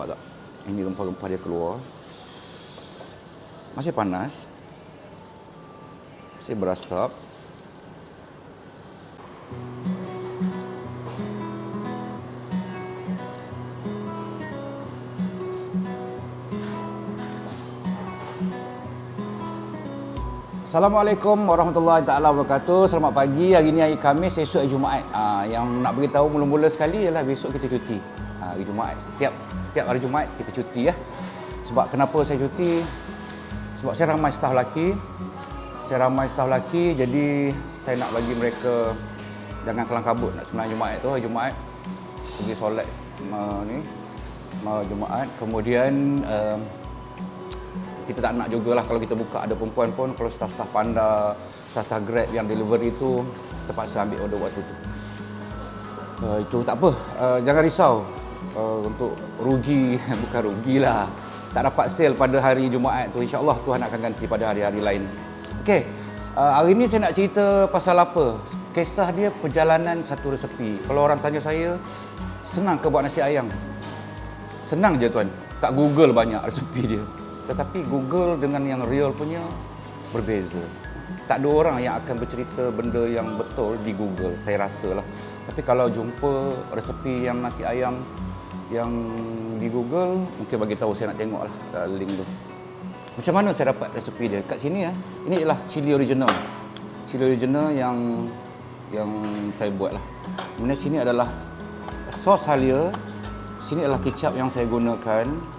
nampak tak? Ini rempah-rempah dia keluar. Masih panas. Masih berasap. Assalamualaikum warahmatullahi taala wabarakatuh. Selamat pagi. Hari ni hari Khamis, esok hari Jumaat. Yang nak beritahu mula-mula sekali ialah besok kita cuti. Hari Jumaat. Setiap hari Jumaat kita cuti ya. Sebab kenapa saya cuti? Sebab saya ramai staf lelaki. Jadi saya nak bagi mereka jangan kelang kabut nak sembahyang Jumaat tu. Hari Jumaat pergi solat Jumaat. Kemudian kita tak nak jugalah kalau kita buka ada perempuan pun, kalau staf-staf Panda, staf Grab yang delivery tu terpaksa ambil order waktu tu. Itu tak apa, jangan risau untuk rugi, bukan rugilah, tak dapat sale pada hari Jumaat tu, insya-Allah Tuhan akan ganti pada hari-hari lain. Okey, hari ni saya nak cerita pasal apa? Kisah dia perjalanan satu resepi. Kalau orang tanya saya, senang ke buat nasi ayam? Senang je tuan, kat Google banyak resepi dia. Tetapi Google dengan yang real punya berbeza. Tak ada orang yang akan bercerita benda yang betul di Google, saya rasa lah. Tapi kalau jumpa resepi yang nasi ayam yang di Google, mungkin bagi tahu, saya nak tengok lah link tu. Macam mana saya dapat resepi dia? Kat sini ya, ini ialah chili original. Chili original yang saya buat lah. Kemudian sini adalah sos halia. Sini adalah kicap yang saya gunakan.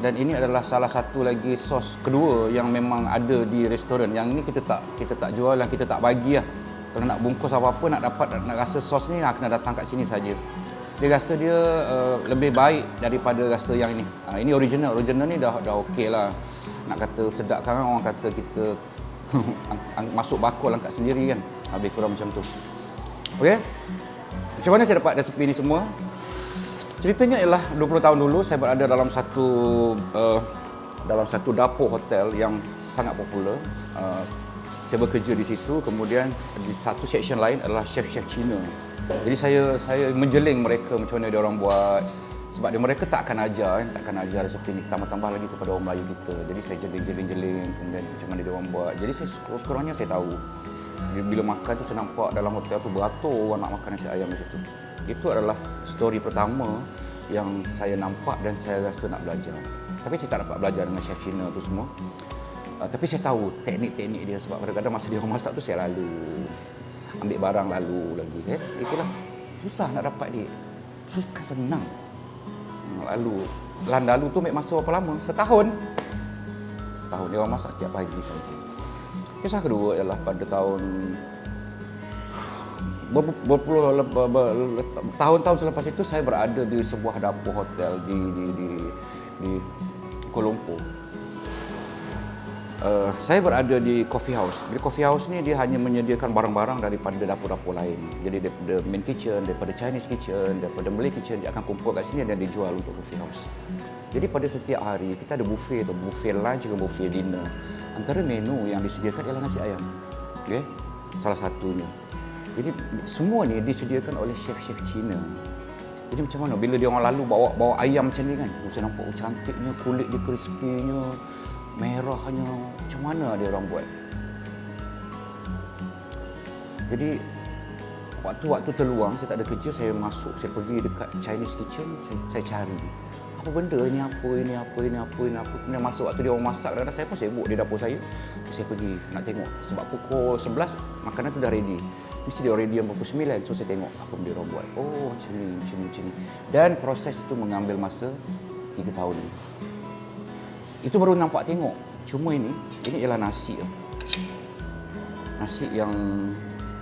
Dan ini adalah salah satu lagi sos kedua yang memang ada di restoran. Yang ini kita tak jual dan kita tak bagi lah. Kalau nak bungkus apa-apa, nak rasa sos ni, kena datang kat sini saja. Dia rasa dia lebih baik daripada rasa yang ini. Ini original. Original ni dah okey lah. Nak kata sedap kan, orang kata kita masuk bakul angkat sendiri kan. Lebih kurang macam tu. Okey? Macam mana saya dapat resepi ni semua? Ceritanya ialah 20 tahun dulu saya berada dalam satu dapur hotel yang sangat popular. Saya bekerja di situ, kemudian di satu section lain adalah chef-chef Cina. Jadi saya menjeling mereka macam mana dia orang buat. Sebab mereka tak akan ajar resepi ni, tambah-tambah lagi kepada orang Melayu kita. Jadi saya jeling, kemudian macam mana dia orang buat. Jadi saya sekurang-kurangnya saya tahu. Bila makan tu saya nampak dalam hotel tu beratur orang nak makan nasi ayam macam tu. Itu adalah story pertama yang saya nampak dan saya rasa nak belajar. Tapi saya tak dapat belajar dengan chef Cina tu semua. Tapi saya tahu teknik-teknik dia, sebab kadang-kadang masa dia orang masak tu saya lalu ambil barang lalu lagi. Itulah susah nak dapat dia. Susah senang. Lalu tu ambil masa berapa lama? Setahun dia orang masak setiap pagi saja. Kisah kedua ialah pada tahun-tahun selepas itu saya berada di sebuah dapur hotel di Kuala Lumpur. Saya berada di coffee house. Di coffee house ni dia hanya menyediakan barang-barang daripada dapur-dapur lain. Jadi daripada main kitchen, daripada Chinese kitchen, daripada Malay kitchen, dia akan kumpul kat sini dan dijual untuk coffee house. Jadi pada setiap hari kita ada buffet tu, buffet lunch dengan buffet dinner. Antara menu yang disediakan ialah nasi ayam. Okey, salah satunya. Jadi semua ni disediakan oleh chef-chef Cina. Jadi macam mana bila dia orang lalu bawa ayam macam ni kan. Saya nampak cantiknya, kulit dia crispy-nya, merahnya. Macam mana dia orang buat? Jadi waktu terluang, saya tak ada kerja, saya masuk, saya pergi dekat Chinese kitchen, saya cari. Apa benda ini apa. Kemudian masuk waktu dia orang masak, kadang-kadang saya pun sibuk di dapur saya. Saya pergi nak tengok sebab pukul 11 makanan tu dah ready. Mesti dia ready yang pukul 9. So saya tengok apa benda dia orang buat. Oh, macam ni. Dan proses itu mengambil masa 3 tahun ni. Itu baru nampak tengok. Cuma ini ialah nasi. Nasi yang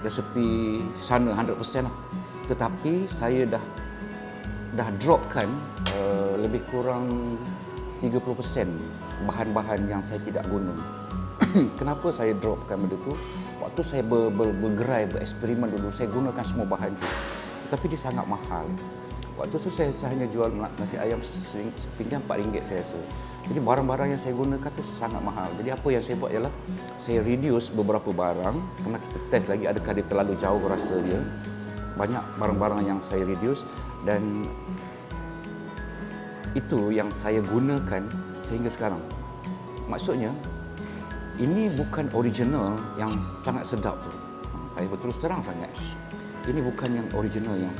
resepi sana 100% lah. Tetapi saya dah dropkan lebih kurang 30% bahan-bahan yang saya tidak guna. Kenapa saya dropkan benda tu? Waktu saya bergerai, bereksperimen dulu, saya gunakan semua bahan tu. Tapi dia sangat mahal. Waktu tu saya hanya jual nasi ayam sepinggan RM4 saya rasa. Jadi barang-barang yang saya gunakan tu sangat mahal. Jadi apa yang saya buat ialah saya reduce beberapa barang. Kerana kita test lagi adakah dia terlalu jauh rasa dia. Banyak barang-barang yang saya reduce dan Itu yang saya gunakan sehingga sekarang. Maksudnya, ini bukan original yang sangat sedap tu. Saya berterus terang sangat. Ini bukan yang original yang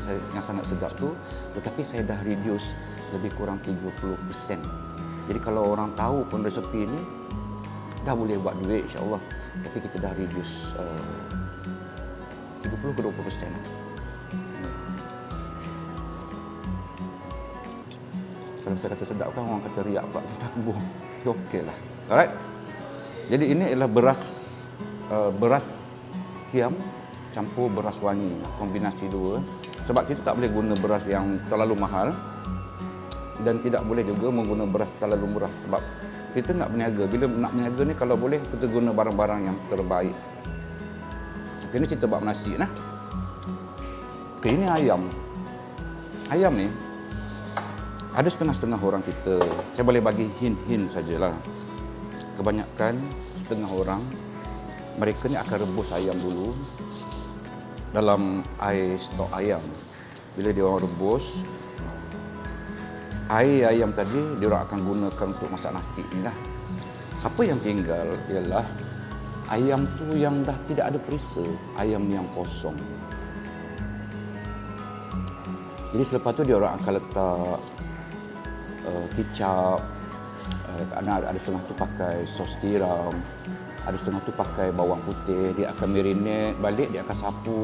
sangat sedap tu, tetapi saya dah reduce lebih kurang 30%. Jadi kalau orang tahu pun resepi ini, dah boleh buat duit insya-Allah. Tapi kita dah reduce 30 ke 20%. Kalau saya kata sedap kan orang kata riak pula, tak buang. Okey lah. Alright. Jadi ini adalah beras siam campur beras wangi, kombinasi dua. Sebab kita tak boleh guna beras yang terlalu mahal dan tidak boleh juga menggunakan beras terlalu murah sebab kita nak berniaga. Bila nak berniaga ni kalau boleh kita guna barang-barang yang terbaik. Okay, ini cerita bab nasi nah. Okay, ini ayam. Ayam ni ada setengah-setengah orang kita. Saya boleh bagi hint-hint sajalah. Kebanyakan setengah orang mereka ni akan rebus ayam dulu dalam air stok ayam. Bila dia orang rebus, air ayam tadi dia orang akan gunakan untuk masak nasi ni lah. Apa yang tinggal ialah ayam tu yang dah tidak ada perisa, ayam yang kosong. Jadi selepas tu dia orang akan letak kicap, ada setengah tu pakai sos tiram, ada setengah tu pakai bawang putih. Dia akan marinate balik, dia akan sapu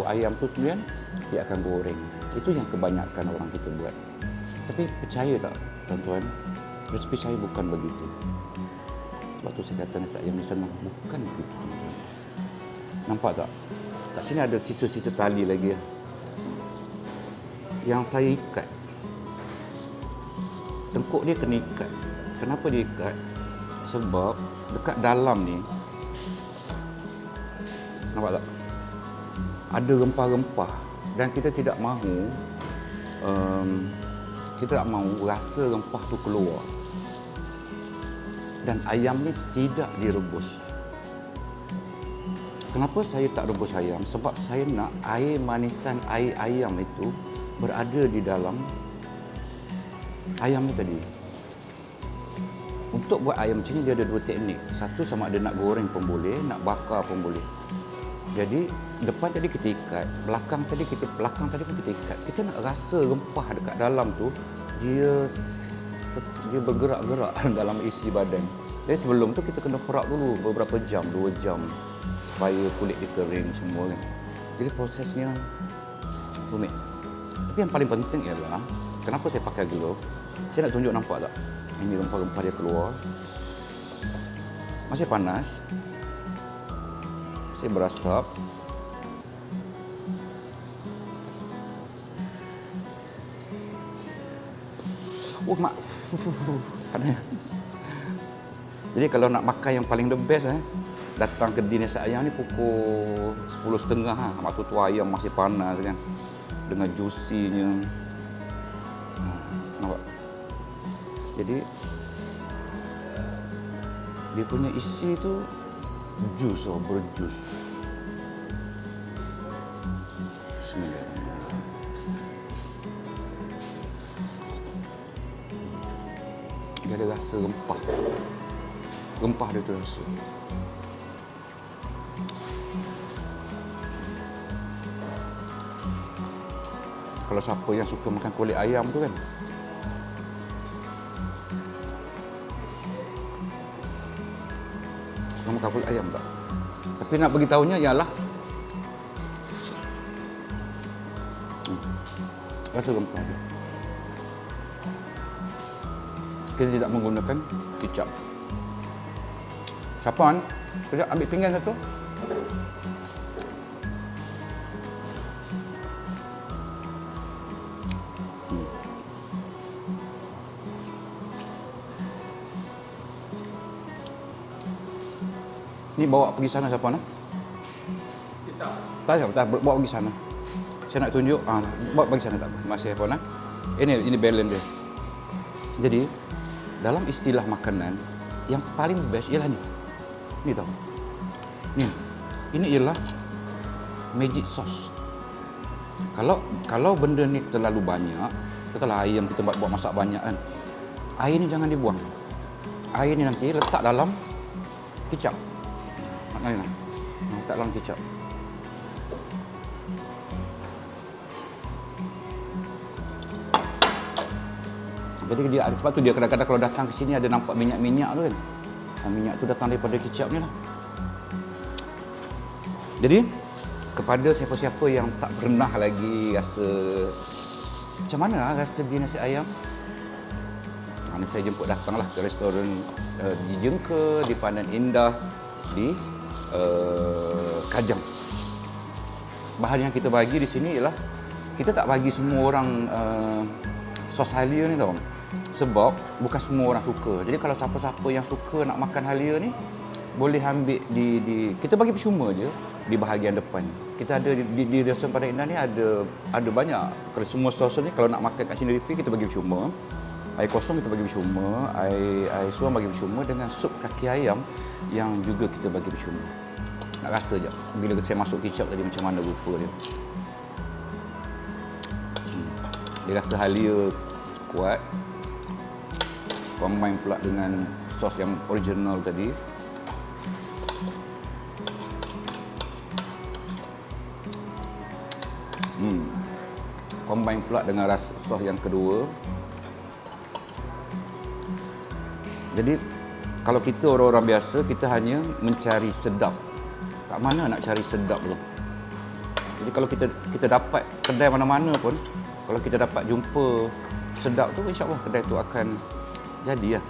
ayam tu kemudian dia akan goreng. Itu yang kebanyakan orang kita buat. Tapi percaya tak tuan-tuan, resepi saya bukan begitu. Sebab tu saya kata nasi ayam ni senang. Bukan begitu. Nampak tak? Kat sini ada sisa-sisa tali lagi. Yang saya ikat. Tengkuk dia kena ikat. Kenapa dia ikat? Sebab dekat dalam ni, nampak tak? Ada rempah-rempah dan kita tidak mahu rasa rempah tu keluar. Dan ayam ni tidak direbus. Kenapa saya tak rebus ayam? Sebab saya nak air manisan air ayam itu berada di dalam ayam ni tadi. Untuk buat ayam macam ni dia ada dua teknik. Satu sama ada nak goreng pun boleh, nak bakar pun boleh. Jadi depan tadi kita ikat, belakang tadi pun kita ikat. Kita nak rasa rempah dekat dalam tu dia bergerak-gerak dalam isi badan. Jadi sebelum tu kita kena perak dulu beberapa jam, 2 jam supaya kulit dia kering semua kan. Jadi prosesnya rumit. Tapi yang paling penting ialah kenapa saya pakai glove? Saya nak tunjuk, nampak tak? Ini rempah-rempah dia keluar. Masih panas. Masih berasap. Oh mak. Panas. Jadi kalau nak makan yang paling the best datang ke kedai nasi ayam ni pukul 10.30 Mak tu ayam masih panas kan. Dengan juicy-nya. Nampak? Jadi dia punya isi tu jus, berjus. Bismillah. Dia ada rasa rempah. Rempah dia tu rasa. Kalau siapa yang suka makan kulit ayam tu kan, makan kulit ayam tak? Tapi nak bagi tahunya ialah rasa rempah dia. Kita tidak menggunakan kicap. Siapa sekejap ambil pinggan satu. Ni bawa pergi sana siapa nak? Pisau. Tak, bawa pergi sana. Saya nak tunjuk, bawa pergi sana tak apa. Masih apa nak? Ini balance dia. Jadi, dalam istilah makanan, yang paling best ialah ni. Ni tahu. Ni. Ini ialah magic sauce. Kalau benda ni terlalu banyak, Katakanlah ayam kita buat masak banyak kan. Air ni jangan dibuang. Air ni nanti letak dalam kicap. Mana ni? Letak dalam kicap. Jadi dia, sebab tu dia kadang-kadang kalau datang ke sini ada nampak minyak-minyak tu kan. Minyak tu datang daripada kicap ni lah. Jadi kepada siapa-siapa yang tak pernah lagi rasa macam mana lah rasa di nasi ayam, ni saya jemput datanglah ke restoran di Jengka, di Pandan Indah, di Kajang. Bahan yang kita bagi di sini ialah kita tak bagi semua orang sos halia ni tau. Sebab bukan semua orang suka. Jadi kalau siapa-siapa yang suka nak makan halia ni boleh ambil di kita bagi percuma je di bahagian depan. Kita ada di restoran Pandan Indah ni ada banyak. Kalau semua sos ni kalau nak makan kat sini refill kita bagi percuma. Air kosong kita bagi percuma, air suam bagi percuma dengan sup kaki ayam yang juga kita bagi percuma. Nak rasa je bila saya masuk kicap tadi macam mana rupa dia. Dia rasa halia kuat. Combine pula dengan sos yang original tadi. Combine pula dengan rasa sos yang kedua. Jadi kalau kita orang-orang biasa, kita hanya mencari sedap. Kat mana nak cari sedap tu? Jadi kalau kita dapat kedai mana-mana pun, kalau kita dapat jumpa sedap tu, insya-Allah kedai tu akan jadi lah.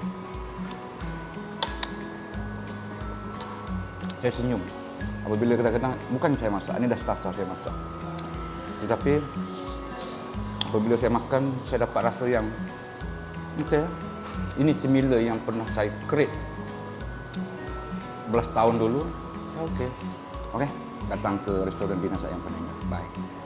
Saya senyum apabila kadang-kadang, bukan saya masak, ini dah staff saya masak. Tetapi apabila saya makan, saya dapat rasa yang okay, ini similar yang pernah saya create belas tahun dulu. Okey. Datang ke restoran Dina Sayang Pandan Indah. Bye.